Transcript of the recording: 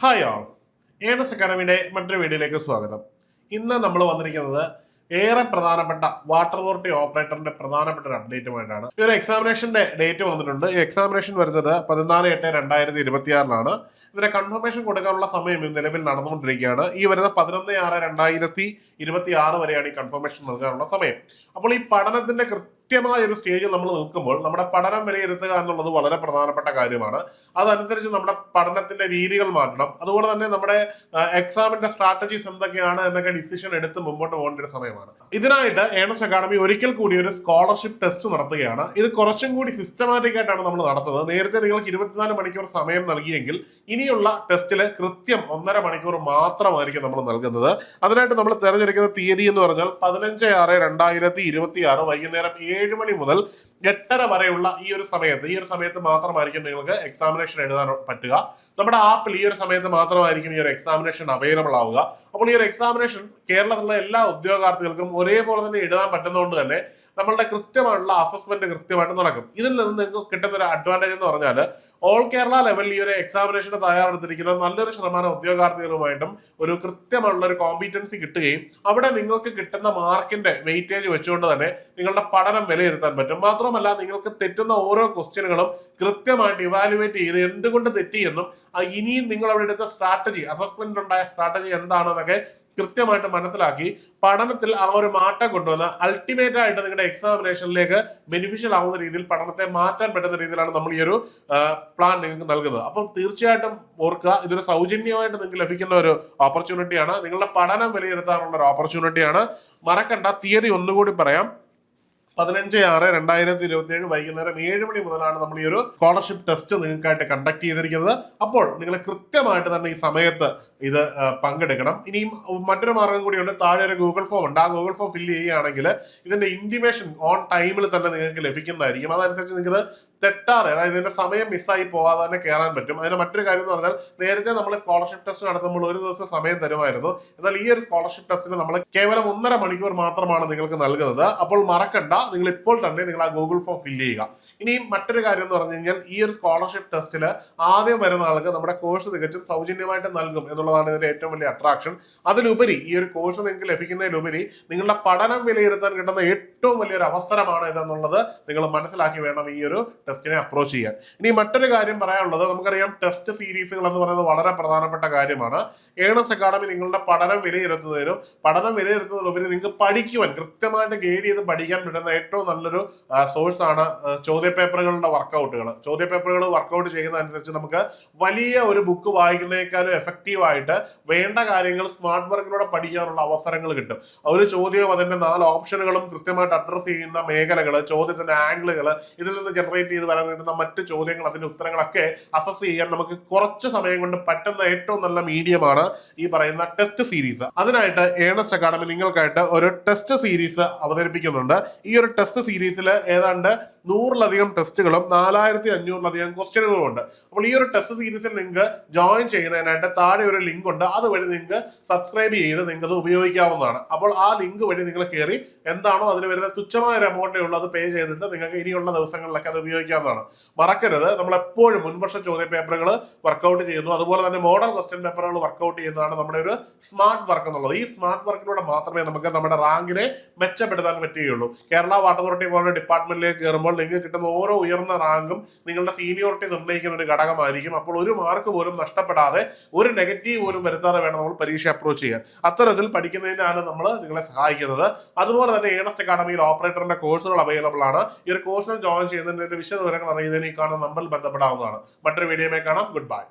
Hi all, Ernest അക്കാഡമിയുടെ മറ്റൊരു വീഡിയോയിലേക്ക് സ്വാഗതം. ഇന്ന് നമ്മൾ വന്നിരിക്കുന്നത് ഏറെ പ്രധാനപ്പെട്ട വാട്ടർ അതോറിറ്റി ഓപ്പറേറ്ററിന്റെ പ്രധാനപ്പെട്ട ഒരു അപ്ഡേറ്റുമായിട്ടാണ്. ഈ ഒരു എക്സാമിനേഷന്റെ ഡേറ്റ് വന്നിട്ടുണ്ട്. ഈ എക്സാമിനേഷൻ വരുന്നത് 14/8/2026 ഇതിന്റെ കൺഫർമേഷൻ കൊടുക്കാനുള്ള സമയം നിലവിൽ നടന്നുകൊണ്ടിരിക്കുകയാണ്. ഈ വരുന്ന 11/6/2026 വരെയാണ് ഈ കൺഫർമേഷൻ നൽകാനുള്ള സമയം. അപ്പോൾ ഈ പഠനത്തിന്റെ കൃത്യമായ ഒരു സ്റ്റേജിൽ നമ്മൾ നിൽക്കുമ്പോൾ നമ്മുടെ പഠനം വിലയിരുത്തുക എന്നുള്ളത് വളരെ പ്രധാനപ്പെട്ട കാര്യമാണ്. അതനുസരിച്ച് നമ്മുടെ പഠനത്തിന്റെ രീതികൾ മാറ്റണം. അതുപോലെ തന്നെ നമ്മുടെ എക്സാമിന്റെ സ്ട്രാറ്റജീസ് എന്തൊക്കെയാണ് എന്നൊക്കെ ഡിസിഷൻ എടുത്ത് മുമ്പോട്ട് പോകേണ്ട ഒരു സമയമാണ്. ഇതിനായിട്ട് ഏണസ്റ്റ് അക്കാഡമി ഒരിക്കൽ കൂടി ഒരു സ്കോളർഷിപ്പ് ടെസ്റ്റ് നടത്തുകയാണ്. ഇത് കുറച്ചും കൂടി സിസ്റ്റമാറ്റിക് ആയിട്ടാണ് നമ്മൾ നടത്തുന്നത്. നേരത്തെ നിങ്ങൾക്ക് 24 മണിക്കൂർ സമയം നൽകിയെങ്കിൽ ഇനിയുള്ള ടെസ്റ്റിൽ കൃത്യം 1.5 മണിക്കൂർ മാത്രമായിരിക്കും നമ്മൾ നൽകുന്നത്. അതിനായിട്ട് നമ്മൾ തിരഞ്ഞെടുക്കുന്ന തീയതി എന്ന് പറഞ്ഞാൽ 15/6/2026 വൈകുന്നേരം 7 മണി മുതൽ 8:30 വരെയുള്ള ഈ ഒരു സമയത്ത് മാത്രമായിരിക്കും നിങ്ങൾക്ക് എക്സാമിനേഷൻ എഴുതാൻ പറ്റുക. നമ്മുടെ ആപ്പിൽ ഈ ഒരു സമയത്ത് മാത്രമായിരിക്കും ഈ ഒരു എക്സാമിനേഷൻ അവൈലബിൾ ആവുക. അപ്പോൾ ഈ ഒരു എക്സാമിനേഷൻ കേരളത്തിലുള്ള എല്ലാ ഉദ്യോഗാർത്ഥികൾക്കും ഒരേപോലെ തന്നെ എഴുതാൻ പറ്റുന്നതുകൊണ്ട് തന്നെ നമ്മളുടെ കൃത്യമായിട്ടുള്ള അസസ്മെന്റ് കൃത്യമായിട്ട് നടക്കും. ഇതിൽ നിന്ന് നിങ്ങൾക്ക് കിട്ടുന്ന ഒരു അഡ്വാൻറ്റേജ് എന്ന് പറഞ്ഞാൽ ഓൾ കേരള ലെവലിൽ ഈ ഒരു എക്സാമിനേഷന് തയ്യാറെടുത്തിരിക്കുന്ന നല്ലൊരു ശതമാനം ഉദ്യോഗാർത്ഥികളുമായിട്ടും ഒരു കൃത്യമായിട്ടുള്ള ഒരു കോമ്പീറ്റൻസി കിട്ടുകയും അവിടെ നിങ്ങൾക്ക് കിട്ടുന്ന മാർക്കിന്റെ വെയിറ്റേജ് വെച്ചുകൊണ്ട് തന്നെ നിങ്ങളുടെ പഠനം വിലയിരുത്താൻ പറ്റും. മാത്രമല്ല, നിങ്ങൾക്ക് തെറ്റുന്ന ഓരോ ക്വസ്റ്റ്യനുകളും കൃത്യമായിട്ട് ഇവാലുവേറ്റ് ചെയ്ത് എന്തുകൊണ്ട് തെറ്റിയെന്നും ഇനിയും നിങ്ങൾ അവിടെ എടുത്ത സ്ട്രാറ്റജി, അസസ്മെന്റ് ഉണ്ടായ സ്ട്രാറ്റജി എന്താണെന്നൊക്കെ കൃത്യമായിട്ട് മനസ്സിലാക്കി പഠനത്തിൽ ആ ഒരു മാറ്റം കൊണ്ടുവന്ന് അൾട്ടിമേറ്റ് ആയിട്ട് നിങ്ങളുടെ എക്സാമിനേഷനിലേക്ക് ബെനിഫിഷ്യൽ ആവുന്ന രീതിയിൽ പഠനത്തെ മാറ്റാൻ പറ്റുന്ന രീതിയിലാണ് നമ്മൾ ഈ ഒരു പ്ലാൻ നിങ്ങൾക്ക് നൽകുന്നത്. അപ്പം തീർച്ചയായിട്ടും ഓർക്കുക, ഇതൊരു സൗജന്യമായിട്ട് നിങ്ങൾക്ക് ലഭിക്കുന്ന ഒരു ഓപ്പർച്യൂണിറ്റിയാണ്. നിങ്ങളുടെ പഠനം വിലയിരുത്താനുള്ള ഒരു ഓപ്പർച്യൂണിറ്റിയാണ്. മറക്കണ്ട, തീയതി ഒന്നുകൂടി പറയാം. 15/6/2027 വൈകുന്നേരം 7 മണി മുതലാണ് നമ്മൾ ഈ ഒരു സ്കോളർഷിപ്പ് ടെസ്റ്റ് നിങ്ങൾക്കായിട്ട് കണ്ടക്ട് ചെയ്തിരിക്കുന്നത്. അപ്പോൾ നിങ്ങൾ കൃത്യമായിട്ട് തന്നെ ഈ സമയത്ത് ഇത് പങ്കെടുക്കണം. ഇനിയും മറ്റൊരു മാർഗം കൂടിയുണ്ട്. താഴെ ഒരു ഗൂഗിൾ ഫോം ഉണ്ട്. ആ ഗൂഗിൾ ഫോം ഫില്ല് ചെയ്യുകയാണെങ്കിൽ ഇതിന്റെ ഇന്റിമേഷൻ ഓൺ ടൈമിൽ തന്നെ നിങ്ങൾക്ക് ലഭിക്കുന്നതായിരിക്കും. അതനുസരിച്ച് നിങ്ങൾക്ക് തെറ്റാതെ, അതായത് ഇതിന്റെ സമയം മിസ്സായി പോകാതെ തന്നെ കയറാൻ പറ്റും. അതിന് മറ്റൊരു കാര്യം എന്ന് പറഞ്ഞാൽ, നേരത്തെ നമ്മൾ സ്കോളർഷിപ്പ് ടെസ്റ്റ് നടത്തുമ്പോൾ ഒരു ദിവസം സമയം തരുമായിരുന്നു. എന്നാൽ ഈ ഒരു സ്കോളർഷിപ്പ് ടെസ്റ്റിന് നമ്മൾ കേവലം 1.5 മണിക്കൂർ മാത്രമാണ് നിങ്ങൾക്ക് നൽകുന്നത്. അപ്പോൾ മറക്കണ്ട, നിങ്ങൾ ഇപ്പോൾ തന്നെ നിങ്ങൾ ആ ഗൂഗിൾ ഫോം ഫില്ല് ചെയ്യുക. ഇനിയും മറ്റൊരു കാര്യം എന്ന് പറഞ്ഞു കഴിഞ്ഞാൽ, ഈ ഒരു സ്കോളർഷിപ്പ് ടെസ്റ്റിൽ ആദ്യം വരുന്ന ആൾക്ക് നമ്മുടെ കോഴ്സ് തികച്ചും സൗജന്യമായിട്ട് നൽകും എന്നുള്ളതാണ് ഇതിന്റെ ഏറ്റവും വലിയ അട്രാക്ഷൻ. അതിലുപരി ഈ ഒരു കോഴ്സ് നിങ്ങൾക്ക് ലഭിക്കുന്നതിലുപരി നിങ്ങളുടെ പഠനം വിലയിരുത്താൻ കിട്ടുന്ന ഏറ്റവും വലിയൊരു അവസരമാണ് ഇതെന്നുള്ളത് നിങ്ങൾ മനസ്സിലാക്കി വേണം ഈ ഒരു ടെസ്റ്റിനെ അപ്രോച്ച് ചെയ്യാൻ. ഇനി മറ്റൊരു കാര്യം പറയാനുള്ളത്, നമുക്കറിയാം ടെസ്റ്റ് സീരീസുകൾ എന്ന് പറയുന്നത് വളരെ പ്രധാനപ്പെട്ട കാര്യമാണ്. ഏണസ്റ്റ് അക്കാഡമി നിങ്ങളുടെ പഠനം വിലയിരുത്തുന്നതിലുപരി നിങ്ങൾക്ക് പഠിക്കുവാൻ, കൃത്യമായിട്ട് ഗൈഡ് ചെയ്ത് പഠിക്കാൻ പറ്റുന്ന ഏറ്റവും നല്ലൊരു സോഴ്സ് ആണ് ചോദ്യപേപ്പറുകളുടെ വർക്കൗട്ടുകൾ. ചോദ്യപേപ്പറുകൾ വർക്കൗട്ട് ചെയ്യുന്ന അനുസരിച്ച് നമുക്ക് വലിയ ഒരു ബുക്ക് വായിക്കുന്നതിനേക്കാളും എഫക്റ്റീവ് ആയിട്ട് വേണ്ട കാര്യങ്ങൾ സ്മാർട്ട് വർക്കിലൂടെ പഠിക്കാനുള്ള അവസരങ്ങൾ കിട്ടും. ഒരു ചോദ്യവും അതിന്റെ 4 ഓപ്ഷനുകളും കൃത്യമായിട്ട് അഡ്രസ് ചെയ്യുന്ന മേഖലകൾ, ചോദ്യത്തിന്റെ ആംഗിളുകൾ, ഇതിൽ നിന്ന് ജനറേറ്റ് ചെയ്ത് വരാൻ കിട്ടുന്ന മറ്റ് ചോദ്യങ്ങൾ, അതിന്റെ ഉത്തരങ്ങളൊക്കെ അസസ് ചെയ്യാൻ നമുക്ക് കുറച്ച് സമയം കൊണ്ട് പറ്റുന്ന ഏറ്റവും നല്ല മീഡിയമാണ് ഈ പറയുന്ന ടെസ്റ്റ് സീരീസ്. അതിനായിട്ട് ഏണസ്റ്റ് അക്കാഡമി നിങ്ങൾക്കായിട്ട് ഒരു ടെസ്റ്റ് സീരീസ് അവതരിപ്പിക്കുന്നുണ്ട്. ഈ ഒരു ടെസ്റ്റ് സീരീസിൽ ഏതാണ്ട് 100-ലധികം ടെസ്റ്റുകളും 4500-ലധികം ക്വസ്റ്റ്യനുകളും ഉണ്ട്. അപ്പോൾ ഈ ഒരു ടെസ്റ്റ് സീരീസിൽ നിങ്ങൾക്ക് ജോയിൻ ചെയ്യുന്നതിനായിട്ട് താഴെ ഒരു ലിങ്ക് ഉണ്ട്. അതുവഴി നിങ്ങൾക്ക് സബ്സ്ക്രൈബ് ചെയ്ത് നിങ്ങൾക്ക് അത് ഉപയോഗിക്കാവുന്നതാണ്. അപ്പോൾ ആ ലിങ്ക് വഴി നിങ്ങൾ കയറി എന്താണോ അതിന് വരുന്ന തുച്ഛമായ ഒരു എമൗണ്ടേ ഉള്ളൂ, അത് പേ ചെയ്തിട്ട് നിങ്ങൾക്ക് ഇനിയുള്ള ദിവസങ്ങളിലൊക്കെ അത് ഉപയോഗിക്കാവുന്നതാണ്. മറക്കരുത്, നമ്മൾ എപ്പോഴും മുൻവർഷ ചോദ്യ പേപ്പറുകൾ വർക്കൗട്ട് ചെയ്യുന്നു, അതുപോലെ തന്നെ മോഡൽ ക്വസ്റ്റ്യൻ പേപ്പറുകൾ വർക്കൗട്ട് ചെയ്യുന്നതാണ് നമ്മുടെ ഒരു സ്മാർട്ട് വർക്ക് എന്നുള്ളത്. ഈ സ്മാർട്ട് വർക്കിലൂടെ മാത്രമേ നമുക്ക് നമ്മുടെ റാങ്കിനെ മെച്ചപ്പെടുത്താൻ പറ്റുകയുള്ളൂ. കേരള വാട്ടർ അതോറിറ്റി പോലുള്ള ഡിപ്പാർട്ട്മെന്റിലേക്ക് കയറുമ്പോൾ നിങ്ങൾക്ക് കിട്ടുന്ന ഓരോ ഉയർന്ന റാങ്കും നിങ്ങളുടെ സീനിയോറിറ്റി നിർണ്ണയിക്കുന്ന ഒരു ഘടകമായിരിക്കും. അപ്പോൾ ഒരു മാർക്ക് പോലും നഷ്ടപ്പെടാതെ, ഒരു നെഗറ്റീവ് പോലും വരുത്താതെ വേണം നമ്മൾ പരീക്ഷ അപ്രോച്ച് ചെയ്യാൻ. അത്തരത്തിൽ പഠിക്കുന്നതിനാണ് നമ്മൾ നിങ്ങളെ സഹായിക്കുന്നത്. അതുപോലെ തന്നെ ഏണസ്റ്റ് അക്കാഡമിയിൽ ഓപ്പറേറ്ററിന്റെ കോഴ്സുകൾ അവൈലബിൾ ആണ്. ഈ ഒരു കോഴ്സിൽ ജോയിൻ ചെയ്യുന്നതിന്റെ വിശദവിവരങ്ങൾ അറിയുന്നതിന് ഈ കാണുന്ന നമ്പറിൽ ബന്ധപ്പെടാവുന്നതാണ്. മറ്റൊരു വീഡിയോയിൽ കാണാം. Good bye.